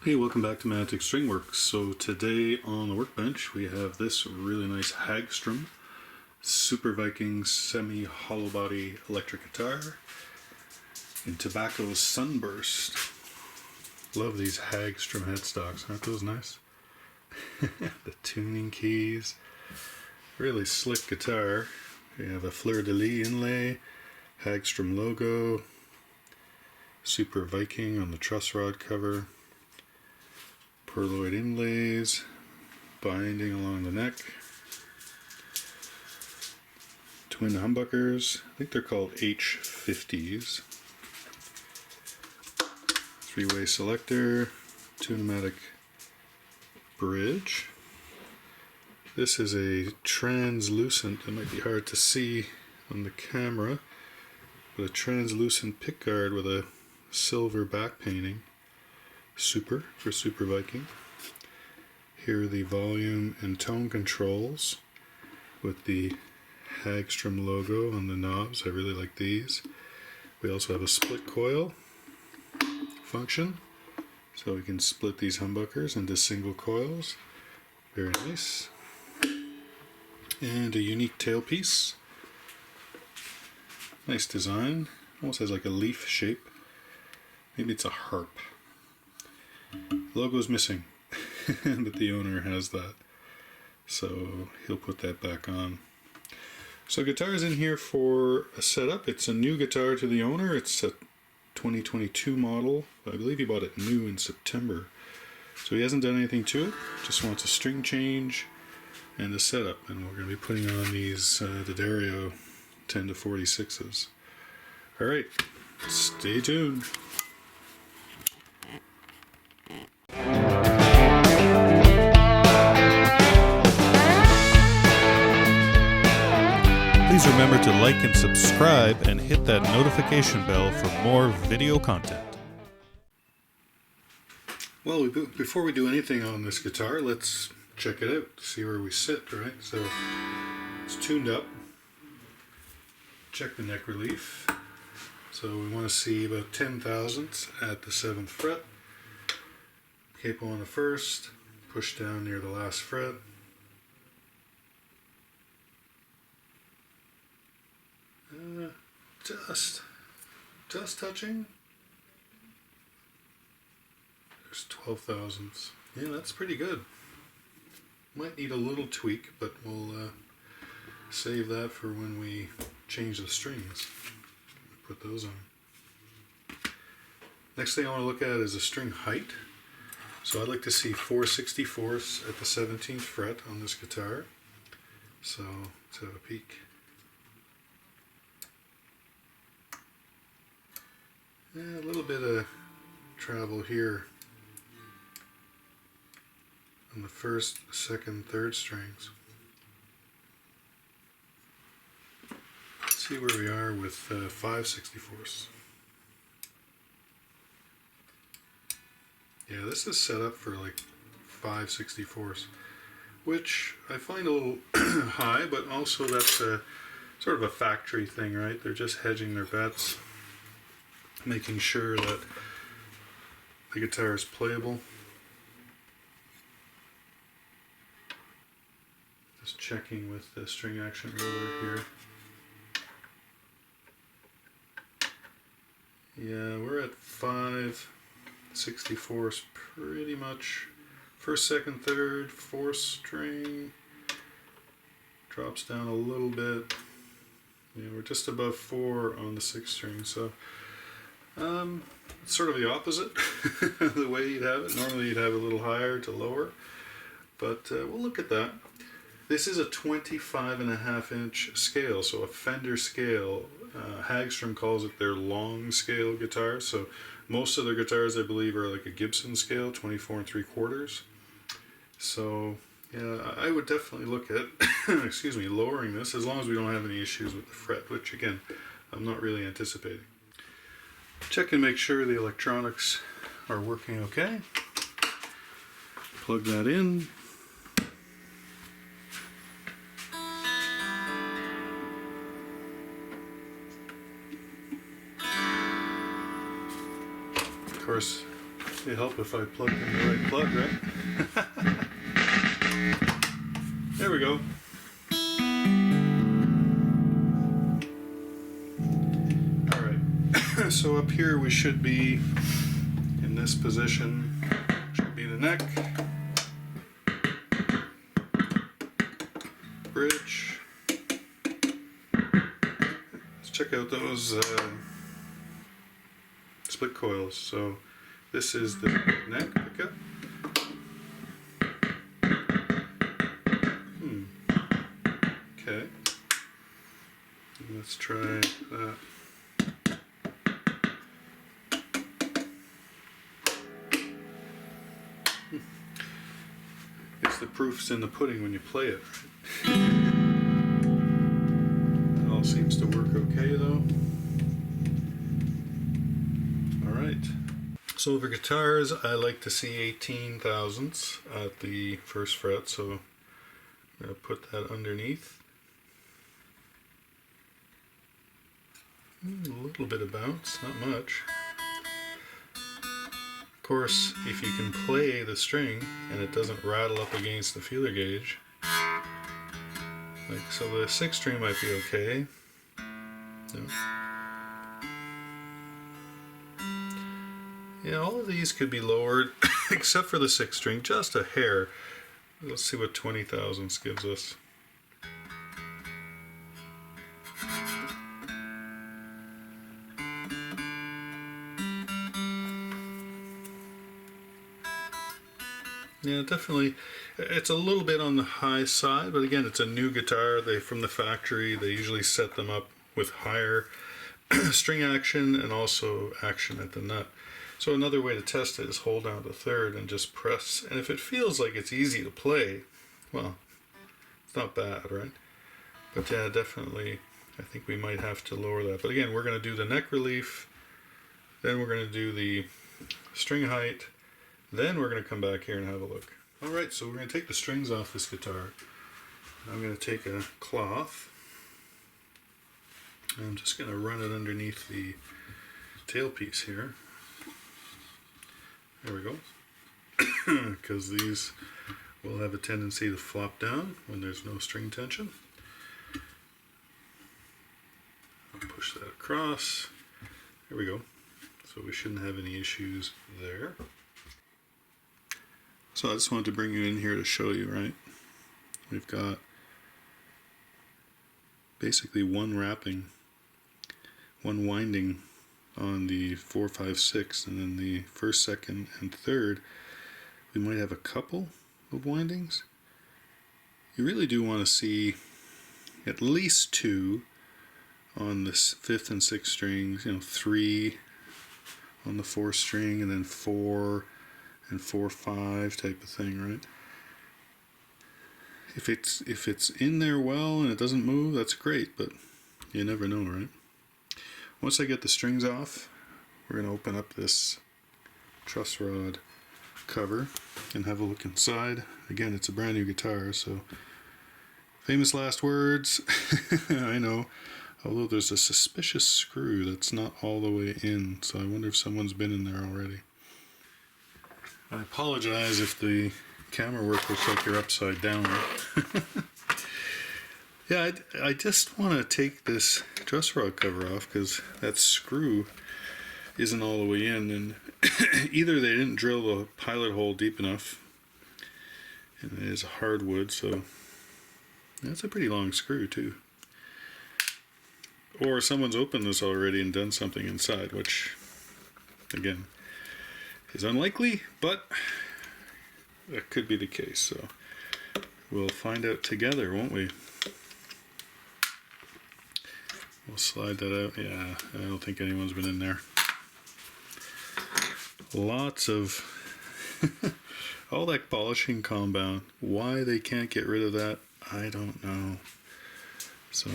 Hey, welcome back to Magic String Works. So today on the workbench we have this really nice Hagstrom Super Viking Semi-Hollowbody electric guitar in Tobacco Sunburst. Love these Hagstrom headstocks, aren't those nice? The tuning keys, really slick guitar. We have a fleur-de-lis inlay, Hagstrom logo, Super Viking on the truss rod cover. Pearloid inlays, binding along the neck, twin humbuckers, I think they're called H50s, three-way selector, two-pneumatic bridge. This is a translucent, it might be hard to see on the camera, but a translucent pickguard with a silver back painting. Super for Super Viking. Here are the volume and tone controls with the Hagstrom logo on the knobs. I really like these. We also have a split coil function, so we can split these humbuckers into single coils. Very nice. And a unique tailpiece. Nice design. Almost has like a leaf shape. Maybe it's a harp. Logo's missing, but the owner has that, so he'll put that back on. So guitar's in here for a setup. It's a new guitar to the owner. It's a 2022 model. I believe he bought it new in September. So he hasn't done anything to it, just wants a string change and a setup, and we're going to be putting on these D'Addario 10 to 46s. Alright, stay tuned. Please remember to like and subscribe and hit that notification bell for more video content. Well, before we do anything on this guitar, let's check it out, see where we sit, right? So it's tuned up. Check the neck relief. So we want to see about 10 thousandths at the 7th fret. Capo on the 1st, push down near the last fret. Just touching. There's 12 thousandths. Yeah, that's pretty good. Might need a little tweak, but we'll save that for when we change the strings. Put those on. Next thing I want to look at is the string height. So I'd like to see 4/64ths at the 17th fret on this guitar. So let's have a peek. Yeah, a little bit of travel here on the 1st, 2nd, 3rd strings. Let's see where we are with 5/64ths. Yeah, this is set up for like 5/64ths, which I find a little high, but also that's a sort of a factory thing, right? They're just hedging their bets, making sure that the guitar is playable. Just checking with the string action ruler here. Yeah, we're at 5/64ths pretty much. 1st, 2nd, 3rd, 4th string drops down a little bit. Yeah, we're just above 4 on the 6th string, so it's sort of the opposite the way you'd have it. Normally you'd have it a little higher to lower, but we'll look at that. This is a 25.5 inch scale, so a Fender scale. Hagstrom calls it their long scale guitar, so most of their guitars I believe are like a Gibson scale, 24 3/4. So yeah, I would definitely look at excuse me, lowering this, as long as we don't have any issues with the fret, which again I'm not really anticipating. Check and make sure the electronics are working okay. Plug that in. Of course, obviously help if I plug in the right plug, right? There we go. Alright, so up here we should be in this position, should be the neck, bridge. Let's check out those split coils. So this is the neck pickup. Okay. Let's try that. It's the proof's in the pudding when you play it. It all seems to work okay though. Alright. So for guitars, I like to see 18 thousandths at the first fret, so I'm going to put that underneath. A little bit of bounce, not much. Of course, if you can play the string and it doesn't rattle up against the feeler gauge, like so, the 6th string might be okay. No. Yeah, all of these could be lowered except for the 6th string, just a hair. Let's see what 20 thousandths gives us. Yeah, definitely. It's a little bit on the high side, but again, it's a new guitar. From the factory, they usually set them up with higher string action and also action at the nut. So another way to test it is hold down the 3rd and just press. And if it feels like it's easy to play, well, it's not bad, right? But yeah, definitely, I think we might have to lower that. But again, we're going to do the neck relief, then we're going to do the string height, then we're going to come back here and have a look. Alright, so we're going to take the strings off this guitar. I'm going to take a cloth, and I'm just going to run it underneath the tailpiece here. There we go. Because these will have a tendency to flop down when there's no string tension. I'll push that across. There we go. So we shouldn't have any issues there. So I just wanted to bring you in here to show you, right? We've got basically one wrapping, one winding on the 4, 5, 6, and then the 1st, 2nd, and 3rd, we might have a couple of windings. You really do want to see at least 2 on the 5th and 6th strings, 3 on the 4th string, and then 4 and 4, 5 type of thing, right? If it's in there well and it doesn't move, that's great, but you never know, right? Once I get the strings off, we're going to open up this truss rod cover and have a look inside. Again, it's a brand new guitar, so famous last words. I know, although there's a suspicious screw that's not all the way in, so I wonder if someone's been in there already. I apologize if the camera work looks like you're upside down. Yeah, I just want to take this truss rod cover off because that screw isn't all the way in, and either they didn't drill the pilot hole deep enough, and it is hardwood, so that's a pretty long screw too. Or someone's opened this already and done something inside, which, again, is unlikely, but that could be the case, so we'll find out together, won't we? We'll slide that out. Yeah, I don't think anyone's been in there. Lots of all that polishing compound. Why they can't get rid of that, I don't know. So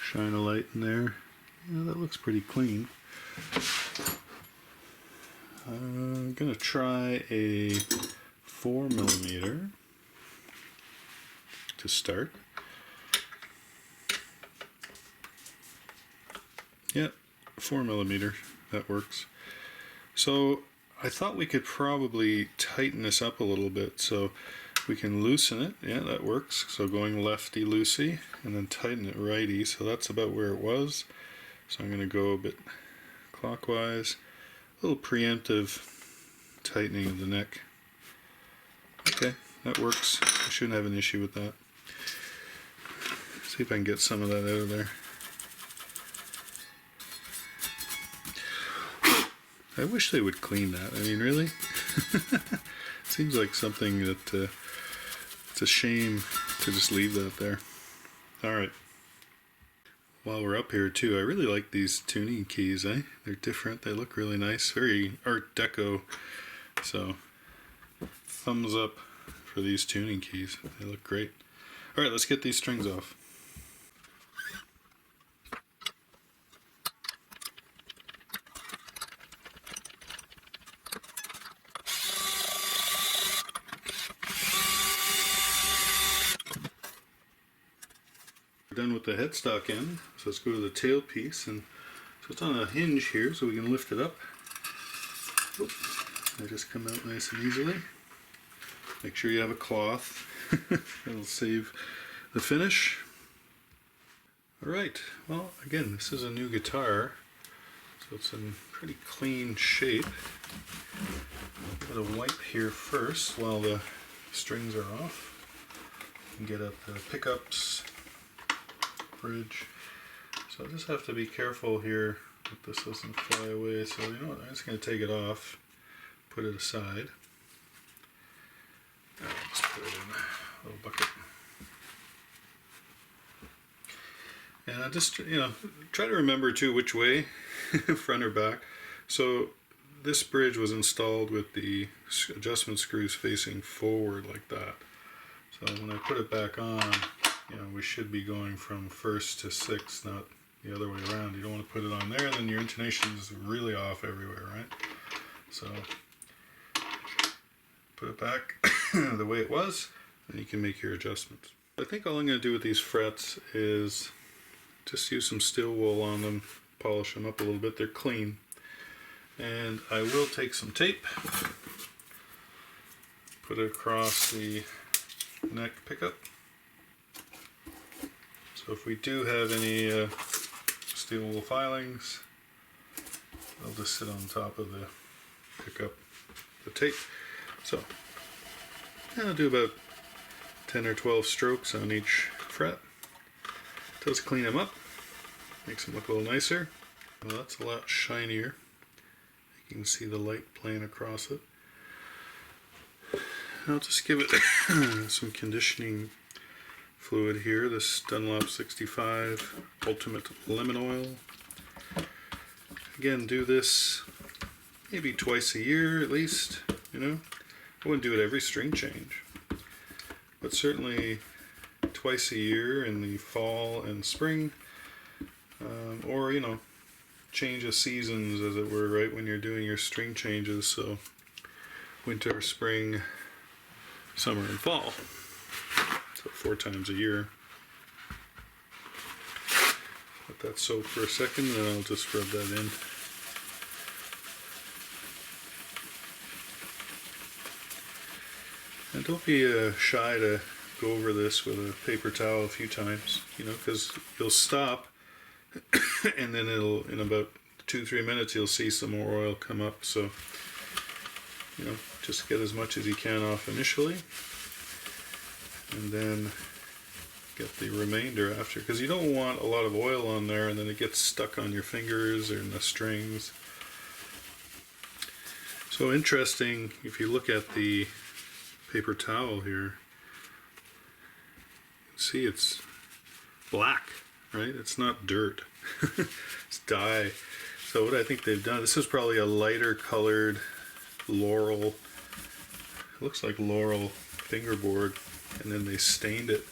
shine a light in there. Yeah, that looks pretty clean. I'm gonna try a 4mm to start. Yep, 4mm, that works. So I thought we could probably tighten this up a little bit so we can loosen it. Yeah, that works. So going lefty loosey and then tighten it righty. So that's about where it was. So I'm going to go a bit clockwise. A little preemptive tightening of the neck. Okay, that works. I shouldn't have an issue with that. See if I can get some of that out of there. I wish they would clean that. I mean, really? Seems like something that it's a shame to just leave that there. Alright. While we're up here too, I really like these tuning keys, eh? They're different, they look really nice, very Art Deco. So, thumbs up for these tuning keys. They look great. Alright, let's get these strings off. We're done with the headstock end, so let's go to the tail piece. And so it's on a hinge here, so we can lift it up. Oop, they just come out nice and easily. Make sure you have a cloth. That'll save the finish. Alright, well again, this is a new guitar, so it's in pretty clean shape. Got a wipe here first while the strings are off. And get at the pickups, bridge. So I just have to be careful here that this doesn't fly away. So you know what, I'm just going to take it off, put it aside. Just put it in a little bucket. And I just, you know, try to remember too which way, front or back. So this bridge was installed with the adjustment screws facing forward like that. So when I put it back on, you know, we should be going from first to sixth, not the other way around. You don't want to put it on there and then your intonation is really off everywhere, right? So put it back the way it was, and you can make your adjustments. I think all I'm going to do with these frets is just use some steel wool on them, polish them up a little bit. They're clean. And I will take some tape, put it across the neck pickup. So if we do have any steel wool filings, they'll just sit on top of the pickup, the tape. So I'll do about 10 or 12 strokes on each fret. It does clean them up, makes them look a little nicer. Well, that's a lot shinier. You can see the light playing across it. I'll just give it some conditioning fluid here, this Dunlop 65 Ultimate Lemon Oil. Again, do this maybe twice a year at least, you know. I wouldn't do it every string change, but certainly twice a year in the fall and spring, or, you know, change of seasons as it were, right, when you're doing your string changes. So winter, spring, summer, and fall. So 4 times a year. Let that soak for a second, and then I'll just rub that in. And don't be shy to go over this with a paper towel a few times, you know, because you'll stop and then it'll, in about 2-3 minutes, you'll see some more oil come up. So, you know, just get as much as you can off initially, and then get the remainder after, because you don't want a lot of oil on there and then it gets stuck on your fingers or in the strings. So interesting, if you look at the paper towel here, see it's black, right? It's not dirt. It's dye. So what I think they've done, this is probably a lighter colored laurel, it looks like laurel fingerboard, and then they stained it,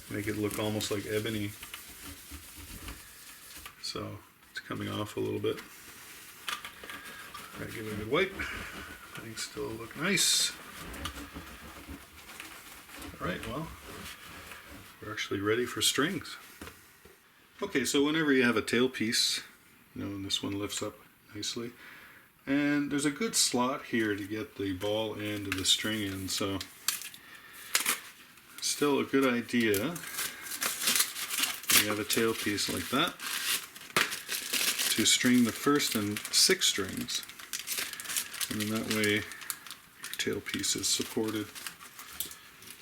make it look almost like ebony. So it's coming off a little bit. Alright, give it a good wipe. Things still look nice. Alright, well, we're actually ready for strings. Okay, so whenever you have a tailpiece, you know, and this one lifts up nicely, And there's a good slot here to get the ball end of the string in, so still a good idea. You have a tailpiece like that to string the first and sixth strings, and then that way your tailpiece is supported.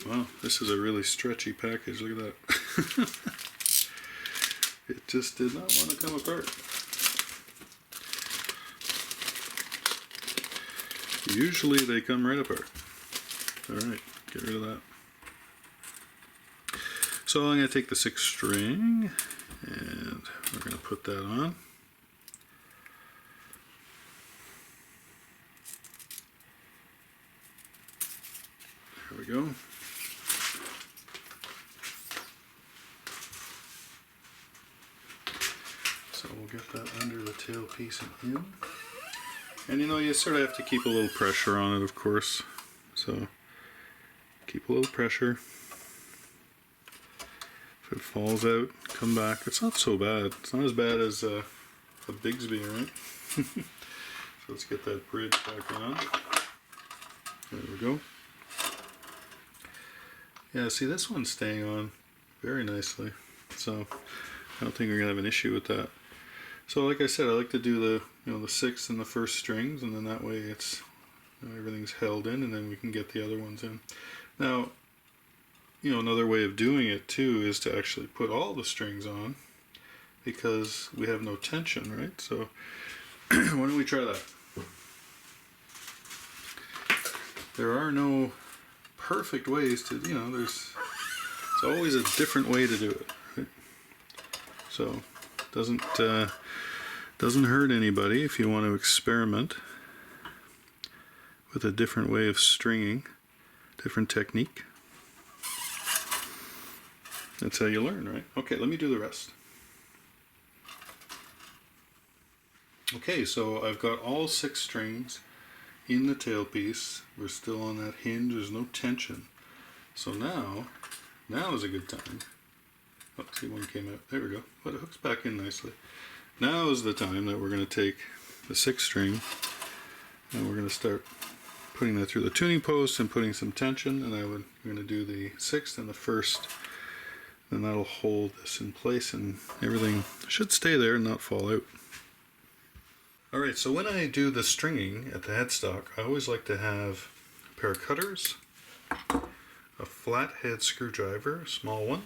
Wow, this is a really stretchy package. Look at that. It just did not want to come apart. Usually they come right apart. Alright, get rid of that. So I'm going to take the sixth string and we're going to put that on. There we go. So we'll get that under the tailpiece and in. And you know, you sort of have to keep a little pressure on it, of course. So keep a little pressure. If it falls out, come back. It's not so bad. It's not as bad as a Bigsby, right? So let's get that bridge back on. There we go. Yeah, see, this one's staying on very nicely. So I don't think we're gonna have an issue with that. So like I said, I like to do the the sixth and the first strings, and then that way it's everything's held in, and then we can get the other ones in. Now, another way of doing it too is to actually put all the strings on, because we have no tension, right? So why don't we try that? There are no perfect ways to, there's always a different way to do it, right? So doesn't hurt anybody if you want to experiment with a different way of stringing, different technique. That's how you learn, right? Okay, let me do the rest. Okay, so I've got all six strings in the tailpiece. We're still on that hinge, there's no tension. So now is a good time. Oh, see, one came out. There we go. But it hooks back in nicely. Now is the time that we're going to take the sixth string and we're going to start putting that through the tuning post and putting some tension, and we're going to do the sixth and the first, and that'll hold this in place and everything should stay there and not fall out. Alright, so when I do the stringing at the headstock, I always like to have a pair of cutters, a flathead screwdriver, a small one,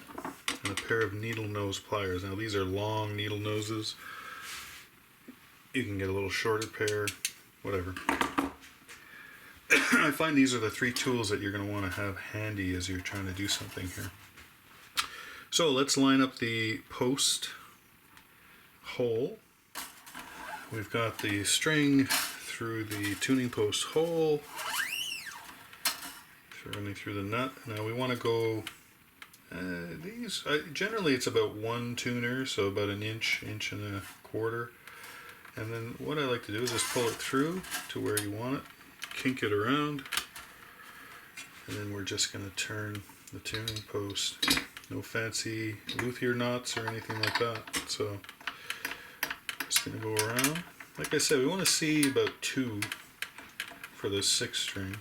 and a pair of needle nose pliers. Now these are long needle noses. You can get a little shorter pair, whatever. I find these are the three tools that you're going to want to have handy as you're trying to do something here. So let's line up the post hole. We've got the string through the tuning post hole, running through the nut. Now we want to go generally it's about one tuner, so about an inch and a quarter. And then what I like to do is just pull it through to where you want it, kink it around, and then we're just going to turn the tuning post. No fancy luthier knots or anything like that. So just going to go around. Like I said, we want to see about 2 for this sixth string.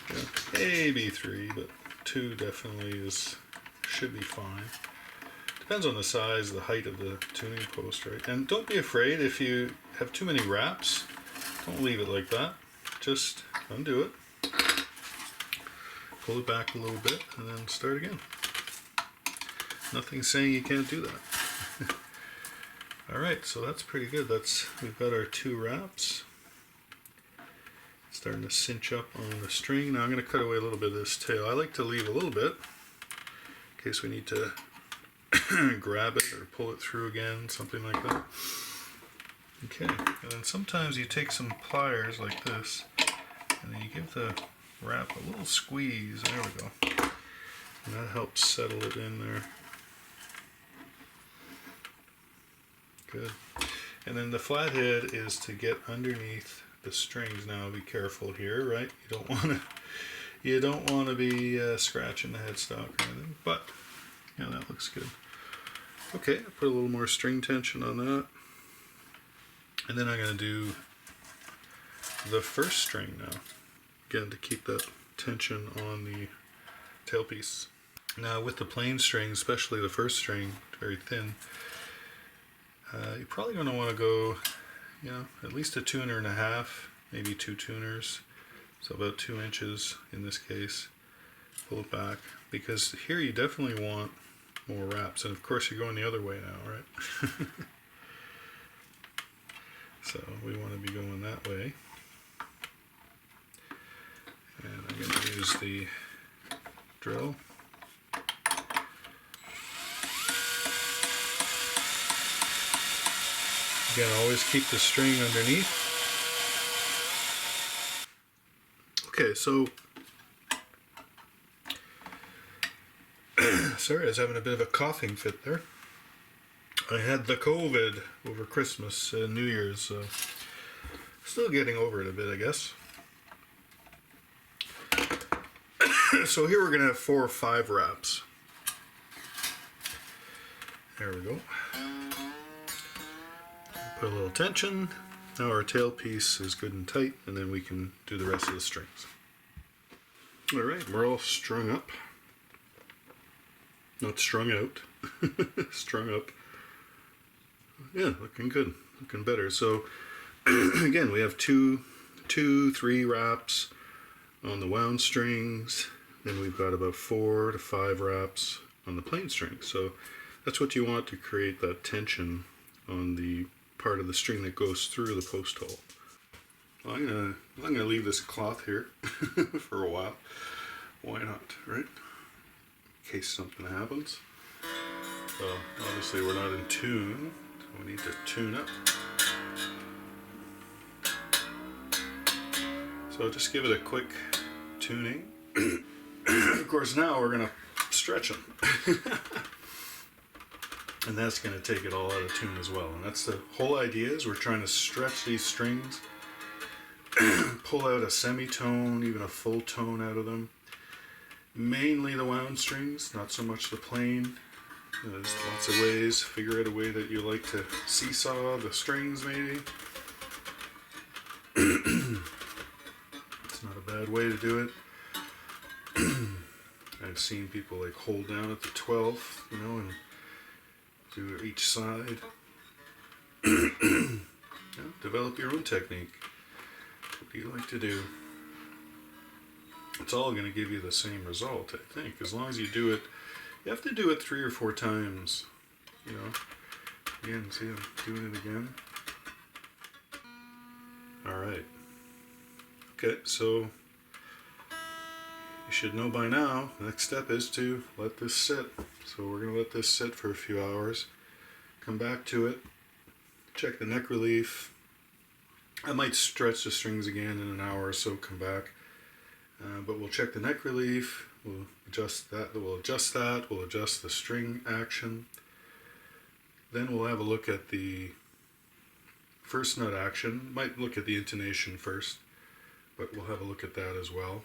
Yeah, maybe 3, but 2 definitely should be fine. Depends on the size, the height of the tuning post, right? And don't be afraid if you have too many wraps. Don't leave it like that. Just undo it, pull it back a little bit, and then start again. Nothing saying you can't do that. Alright, so that's pretty good. We've got our 2 wraps. Starting to cinch up on the string. Now I'm going to cut away a little bit of this tail. I like to leave a little bit in case we need to grab it or pull it through again, something like that. Okay, and then sometimes you take some pliers like this and then you give the wrap a little squeeze. There we go. And that helps settle it in there. Good. And then the flathead is to get underneath the strings. Now be careful here, right? You don't want to be scratching the headstock or anything, but yeah, that looks good. Okay, I'll put a little more string tension on that, and then I'm going to do the first string now. Again, to keep that tension on the tailpiece. Now with the plain string, especially the first string, very thin, you're probably going to want to go, at least a 1.5 tuners, maybe 2 tuners, so about 2 inches in this case. Pull it back, because here you definitely want more wraps, and of course you're going the other way now, right? So we want to be going that way. And I'm going to use the drill. Again, always keep the string underneath. Okay, so sorry, I was having a bit of a coughing fit there. I had the COVID over Christmas and New Year's, so still getting over it a bit, I guess. So here we're going to have 4 or 5 wraps. There we go. Put a little tension. Now our tailpiece is good and tight, and then we can do the rest of the strings. Alright, we're all strung up. Not strung out. Strung up. Yeah, looking good. Looking better. So, again, we have 3 wraps on the wound strings. Then we've got about 4 to 5 wraps on the plain string. So that's what you want to create that tension on the part of the string that goes through the post hole. Well, I'm gonna leave this cloth here for a while. Why not, right? In case something happens. So obviously we're not in tune, so we need to tune up. So just give it a quick tuning. Of course, now we're gonna stretch them. And that's going to take it all out of tune as well. And that's the whole idea, is we're trying to stretch these strings, pull out a semitone, even a full tone out of them. Mainly the wound strings, not so much the plain. There's lots of ways. Figure out a way that you like to seesaw the strings, maybe. It's not a bad way to do it. I've seen people like hold down at the 12th, and do each side. Develop your own technique. What do you like to do? It's all going to give you the same result, I think. As long as you do it, you have to do it 3 or 4 times. Again, see, I'm doing it again. Alright. Okay, so you should know by now, the next step is to let this sit. So we're going to let this sit for a few hours, come back to it, check the neck relief. I might stretch the strings again in an hour or so, come back. But we'll check the neck relief, we'll adjust that, we'll adjust the string action. Then we'll have a look at the first nut action. Might look at the intonation first, but we'll have a look at that as well.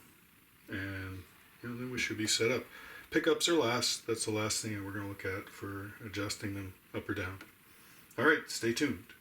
And then we should be set up. Pickups are last. That's the last thing that we're going to look at for adjusting them up or down. All right, stay tuned.